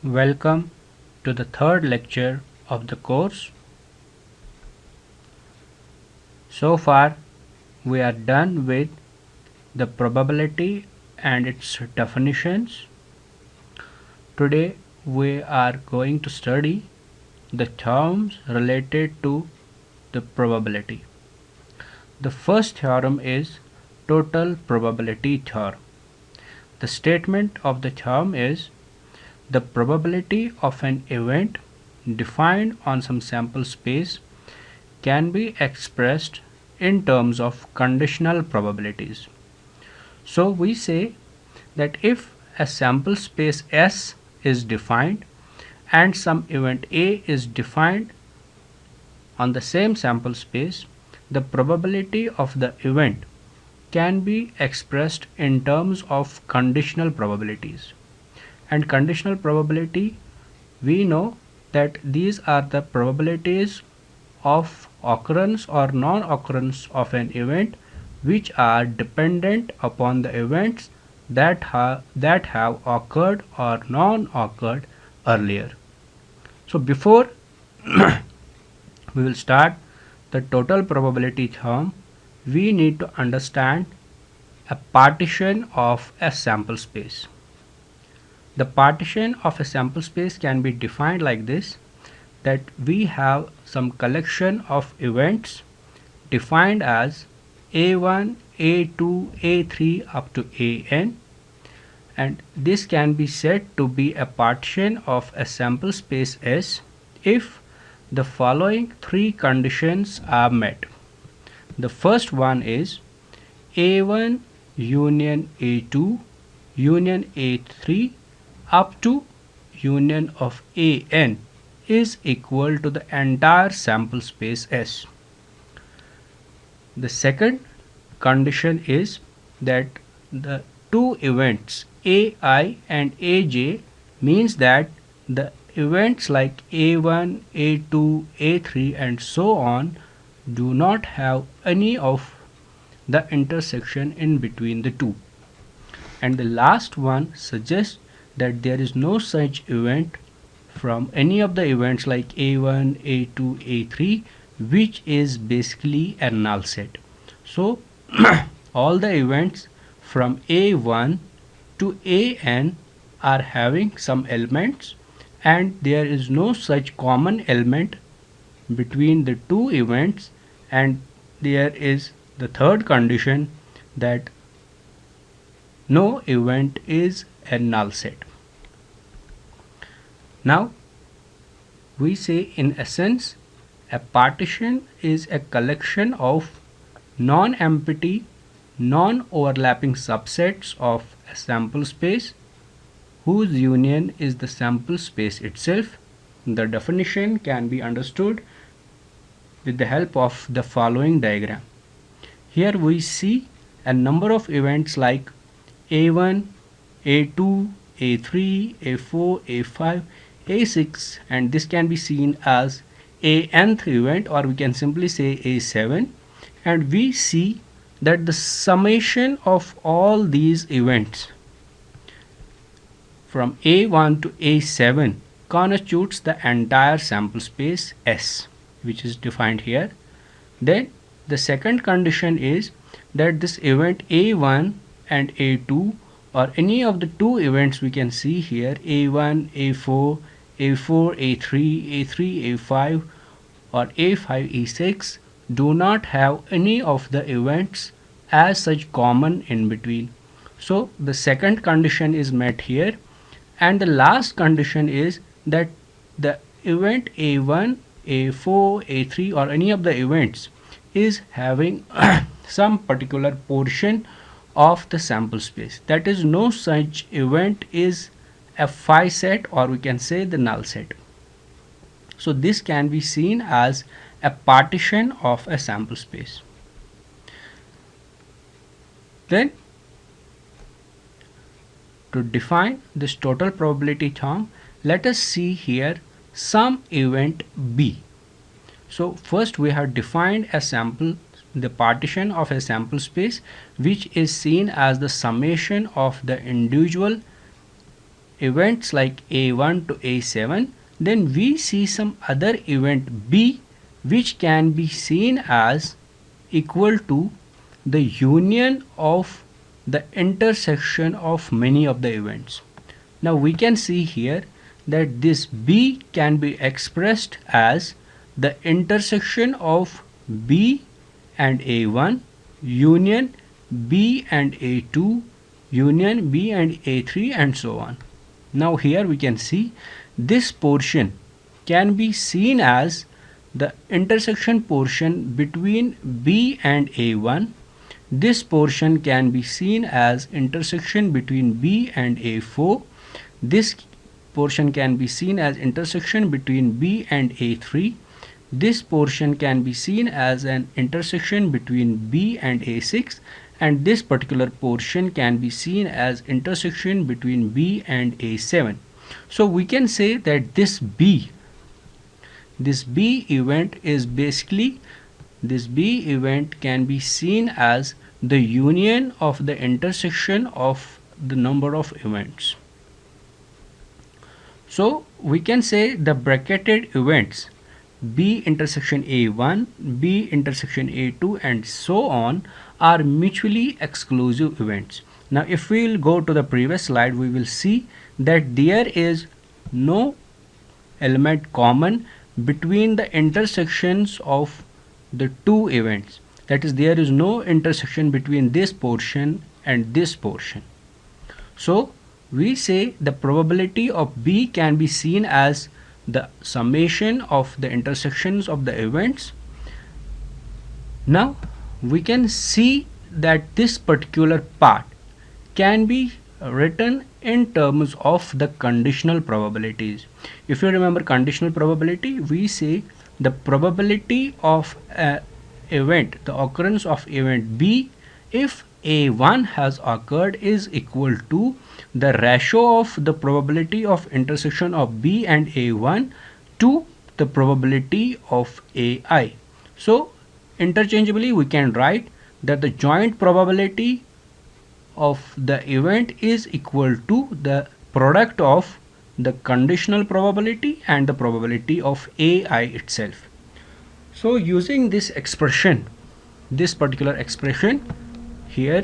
Welcome to the third lecture of the course. So far we are done with the probability and its definitions. Today we are going to study the terms related to the probability. The first theorem is total probability theorem. The statement of the theorem is the probability of an event defined on some sample space can be expressed in terms of conditional probabilities. So we say that if a sample space S is defined and some event A is defined on the same sample space, the probability of the event can be expressed in terms of conditional probabilities. And conditional probability, we know that these are the probabilities of occurrence or non-occurrence of an event which are dependent upon the events that have occurred or non-occurred earlier. So before we will start the total probability theorem, we need to understand a partition of a sample space. The partition of a sample space can be defined like this, that we have some collection of events defined as A1, A2, A3 up to AN, and this can be said to be a partition of a sample space S if the following three conditions are met. The first one is A1 union A2 union A3 up to union of AN is equal to the entire sample space S. The second condition is that the two events AI and AJ means that the events like A1, A2, A3 and so on do not have any of the intersection in between the two. And the last one suggests that there is no such event from any of the events like A1, A2, A3 which is basically a null set. So all the events from A1 to AN are having some elements and there is no such common element between the two events, and there is the third condition that no event is a null set. Now we say in essence a partition is a collection of non-empty, non-overlapping subsets of a sample space whose union is the sample space itself. The definition can be understood with the help of the following diagram. Here we see a number of events like A1, A2, A3, A4, A5, A6, and this can be seen as a nth event, or we can simply say A7, and we see that the summation of all these events from A1 to A7 constitutes the entire sample space S, which is defined here. Then the second condition is that this event A1 and A2 or any of the two events we can see here, A1, A4, A4, A3, A3, A5 or A5, A6 do not have any of the events as such common in between. So the second condition is met here, and the last condition is that the event A1, A4, A3 or any of the events is having some particular portion of the sample space. That is, no such event is a phi set, or we can say the null set. So this can be seen as a partition of a sample space. Then to define this total probability theorem, let us see here some event B. So first we have defined a sample, the partition of a sample space which is seen as the summation of the individual events like A1 to A7, then we see some other event B which can be seen as equal to the union of the intersection of many of the events. Now we can see here that this B can be expressed as the intersection of B and A1 union B and A2 union B and A3 and so on. Now here we can see this portion can be seen as the intersection portion between B and A1. This portion can be seen as intersection between B and A4. This portion can be seen as intersection between B and A3. This portion can be seen as an intersection between B and A6, and this particular portion can be seen as intersection between B and A7. So we can say that this B event is basically, this B event can be seen as the union of the intersection of the number of events. So we can say the bracketed events B intersection A1, B intersection A2 and so on are mutually exclusive events. Now if we will go to the previous slide, we will see that there is no element common between the intersections of the two events. That is, there is no intersection between this portion and this portion. So we say the probability of B can be seen as the summation of the intersections of the events. Now we can see that this particular part can be written in terms of the conditional probabilities. If you remember conditional probability, we say the probability of an event, the occurrence of event B, if A1 has occurred, is equal to the ratio of the probability of intersection of B and A1 to the probability of AI. So interchangeably we can write that the joint probability of the event is equal to the product of the conditional probability and the probability of AI itself. So using this expression, this particular expression here,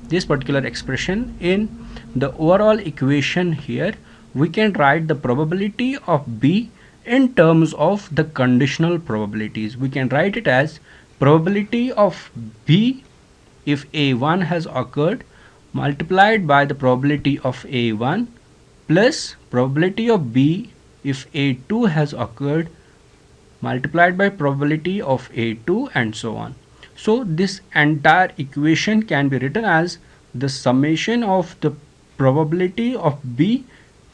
this particular expression in the overall equation here, we can write the probability of B in terms of the conditional probabilities. We can write it as probability of B if A1 has occurred multiplied by the probability of A1 plus probability of B if A2 has occurred multiplied by probability of A2 and so on. So this entire equation can be written as the summation of the probability of B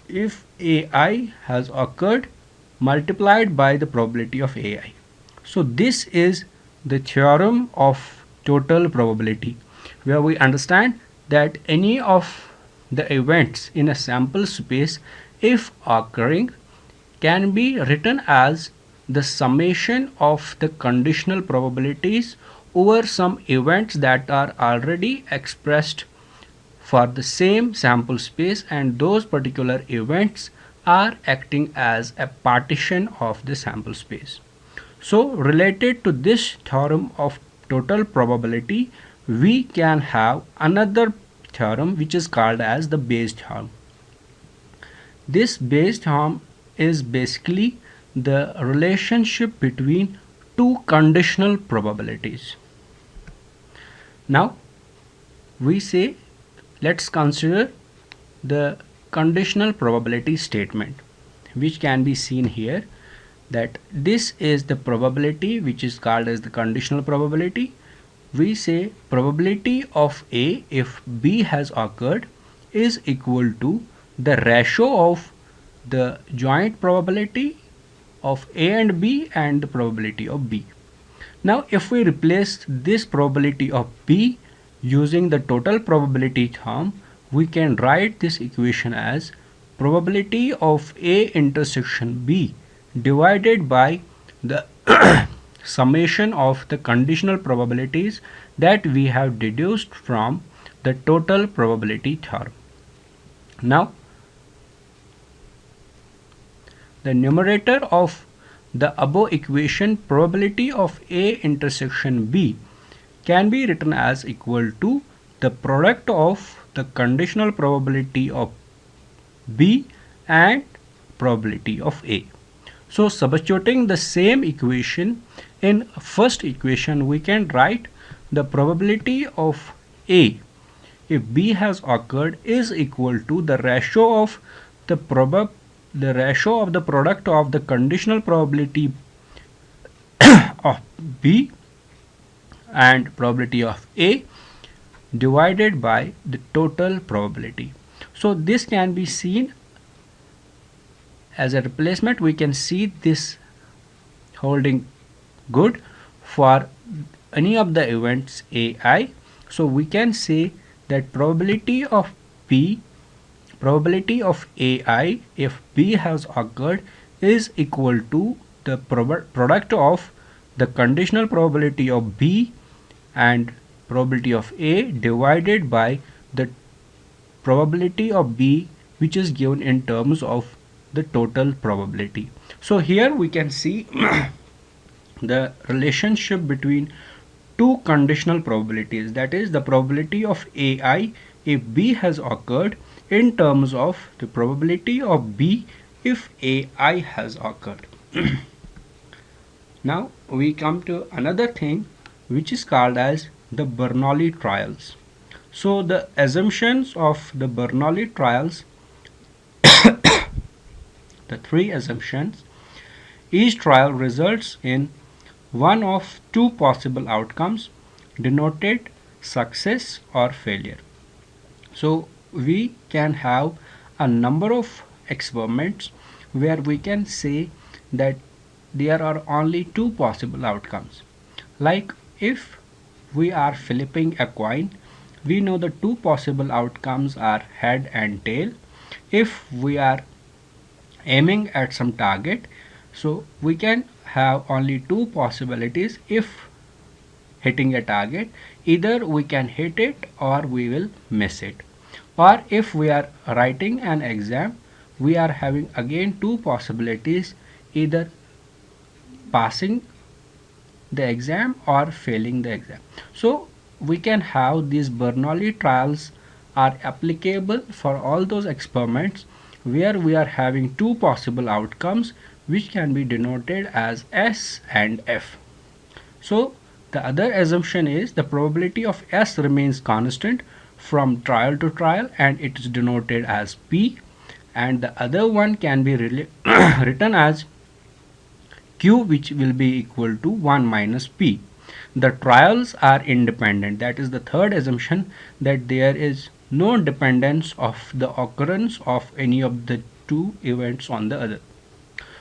if AI has occurred multiplied by the probability of AI. So this is the theorem of total probability, where we understand that any of the events in a sample space, if occurring, can be written as the summation of the conditional probabilities over some events that are already expressed for the same sample space, and those particular events are acting as a partition of the sample space. So related to this theorem of total probability, we can have another theorem which is called as the Bayes theorem. This Bayes theorem is basically the relationship between two conditional probabilities. Now we say, let's consider the conditional probability statement, which can be seen here, that this is the probability which is called as the conditional probability. We say probability of A if B has occurred is equal to the ratio of the joint probability of A and B and the probability of B. Now if we replace this probability of B using the total probability theorem, we can write this equation as probability of A intersection B divided by the summation of the conditional probabilities that we have deduced from the total probability theorem. Now the numerator of the above equation, probability of A intersection B, can be written as equal to the product of the conditional probability of B and probability of A. So substituting the same equation in first equation, we can write the probability of A if B has occurred is equal to the ratio of the product of the conditional probability of B and probability of A divided by the total probability. So this can be seen as a replacement. We can see this holding good for any of the events AI. So we can say that probability of AI if B has occurred is equal to the product of the conditional probability of B and probability of A divided by the probability of B, which is given in terms of the total probability. So here we can see the relationship between two conditional probabilities, that is the probability of AI if B has occurred in terms of the probability of B if AI has occurred. Now we come to another thing which is called as the Bernoulli trials. So the assumptions of the Bernoulli trials, the three assumptions, each trial results in one of two possible outcomes denoted success or failure. So we can have a number of experiments where we can say that there are only two possible outcomes. Like if we are flipping a coin, we know the two possible outcomes are head and tail. If we are aiming at some target, so we can have only two possibilities if hitting a target. Either we can hit it or we will miss it. Or if we are writing an exam, we are having again two possibilities, either passing the exam or failing the exam. So we can have these Bernoulli trials are applicable for all those experiments where we are having two possible outcomes which can be denoted as S and F. So the other assumption is the probability of S remains constant from trial to trial and it is denoted as P, and the other one can be written as Q, which will be equal to 1 minus P. The trials are independent. That is the third assumption, that there is no dependence of the occurrence of any of the two events on the other.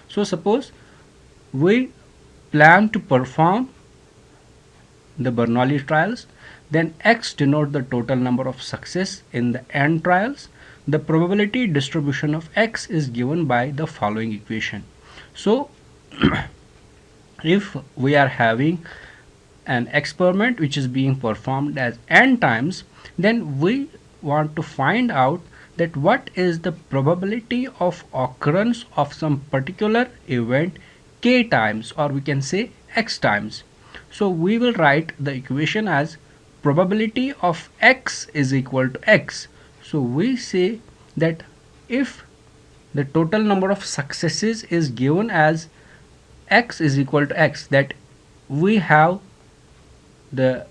So suppose we plan to perform the Bernoulli trials, then X denote the total number of success in the N trials. The probability distribution of X is given by the following equation. So if we are having an experiment which is being performed as N times, then we want to find out that what is the probability of occurrence of some particular event K times, or we can say X times. So we will write the equation as probability of X is equal to X. So we say that if the total number of successes is given as X is equal to X, that we have the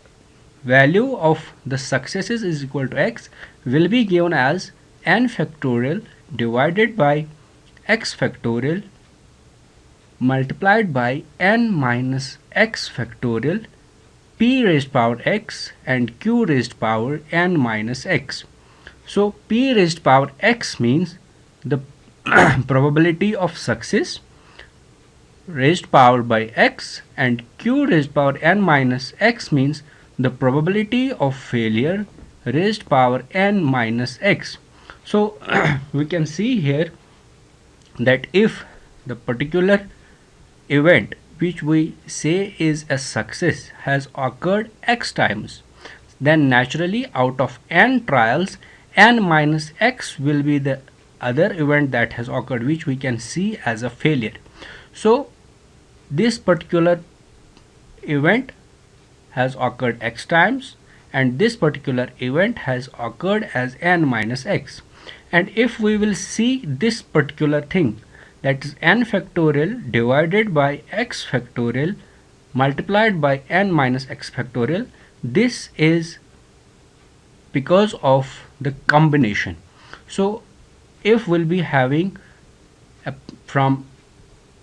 value of the successes is equal to X will be given as N factorial divided by X factorial multiplied by N minus X factorial, P raised power X and Q raised power N minus X. So P raised power X means the probability of success raised power by X, and Q raised power N minus X means the probability of failure raised power N minus X. So we can see here that if the particular event which we say is a success has occurred X times, then naturally out of N trials N minus X will be the other event that has occurred, which we can see as a failure. So this particular event has occurred x times, and this particular event has occurred as n minus x. And if we will see this particular thing, that is n factorial divided by x factorial multiplied by n minus x factorial, this is because of the combination. So if we'll be having from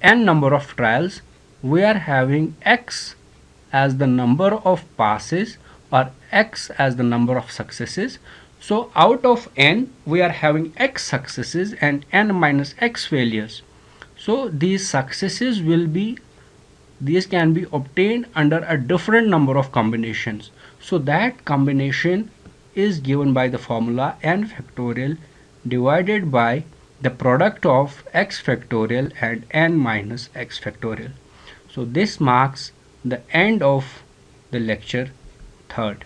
n number of trials, we are having x as the number of passes or x as the number of successes. So out of n we are having x successes and n minus x failures. So these successes can be obtained under a different number of combinations. So that combination is given by the formula n factorial divided by the product of x factorial and n minus x factorial. So this marks the end of the lecture 3rd.